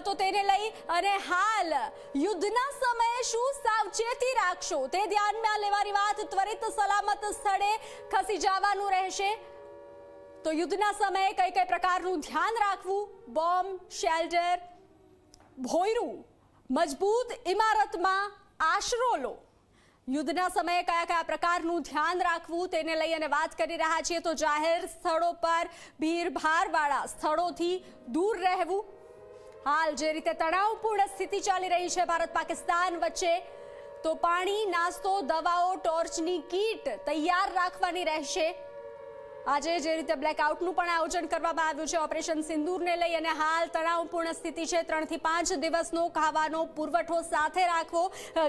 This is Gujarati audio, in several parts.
તો તેને લઈ અને હાલ યુદ્ધના સમયે શું સાવચેતી રાખશો તે ધ્યાનમાં લેવાની વાત, ત્વરિત સલામત સ્થળે ખસી જવાનું રહેશે। તો યુદ્ધના સમયે કઈ કઈ પ્રકારનું ધ્યાન રાખવું, બોમ્બ, શેલ્ટર, ભોયરું, મજબૂત ઇમારતમાં આશરો લો, યુદ્ધના સમયે કયા કયા પ્રકારનું ધ્યાન રાખવું તેને લઈ અને વાત કરી રહ્યા છીએ। તો જાહેર સ્થળો પર ભીડભાડવાળા સ્થળોથી દૂર રહેવું। હાલ જે રીતે તણાવપૂર્ણ સ્થિતિ ચાલી રહી છે ભારત પાકિસ્તાન વચ્ચે, તો પાણી, નાસ્તો, દવાઓ, ટોર્ચની કીટ તૈયાર રાખવાની રહેશે। આજે જે રીતે બ્લેકઆઉટનું પણ આયોજન કરવામાં આવ્યું છે ઓપરેશન સિંદૂરને લઈ અને હાલ તણાવપૂર્ણ સ્થિતિ છે। 3 થી 5 દિવસનો ખાવાનો પુરવઠો સાથે રાખવો,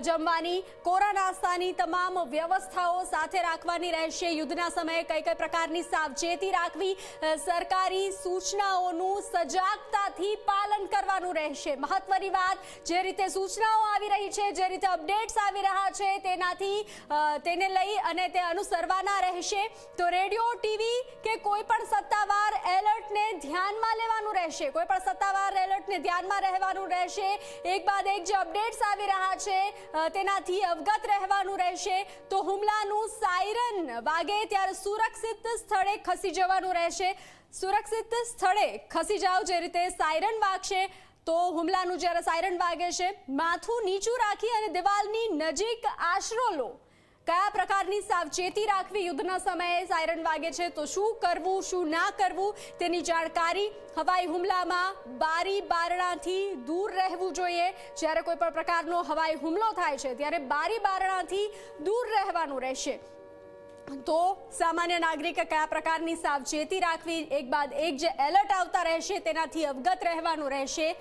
જમવાની, કોરા નાસ્તાની તમામ વ્યવસ્થાઓ સાથે રાખવાની રહેશે। યુદ્ધના સમયે કઈ કઈ પ્રકારની સાવચેતી રાખવી, સરકારી સૂચનાઓનું સજાગતાથી પાલન કરવાનું રહેશે। મહત્વની વાત, જે રીતે સૂચનાઓ આવી રહી છે, જે રીતે અપડેટ્સ આવી રહ્યા છે તેને લઈ અને તે અનુસરવાના રહેશે। તો રેડિયો, ટીવી કે કોઈ પણ સત્તાવાર એલર્ટને ધ્યાનમાં લેવાનું રહેશે, કોઈ પણ સત્તાવાર એલર્ટને ધ્યાનમાં રહેવાનું રહેશે। એક બાદ એક જે અપડેટ્સ આવી રહ્યા છે તેનાથી અવગત રહેવાનું રહેશે। તો હુમલાનું સાયરન વાગે ત્યારે સુરક્ષિત સ્થળે ખસી જવાનું રહેશે। સુરક્ષિત સ્થળે ખસી જાઓ, જે રીતે સાયરન વાગશે તો હુમલાનું જ્યારે સાયરન વાગે છે, માથું નીચું રાખી અને દિવાલની નજીક આશરો લો। કયા પ્રકારની સાવચેતી રાખવી, યુદ્ધના સમયે સાયરન વાગે છે તો શું કરવું, શું ના કરવું તેની જાણકારી। હવાઈ હુમલામાં બારી બારણાથી દૂર રહેવું જોઈએ। જ્યારે કોઈ પણ પ્રકારનો હવાઈ હુમલો થાય છે ત્યારે બારી બારણાથી દૂર રહેવાનું રહેશે। તો સામાન્ય નાગરિક કયા પ્રકારની સાવચેતી રાખવી, એક બાદ એક જે એલર્ટ આવતા રહેશે તેનાથી અવગત રહેવાનું રહેશે।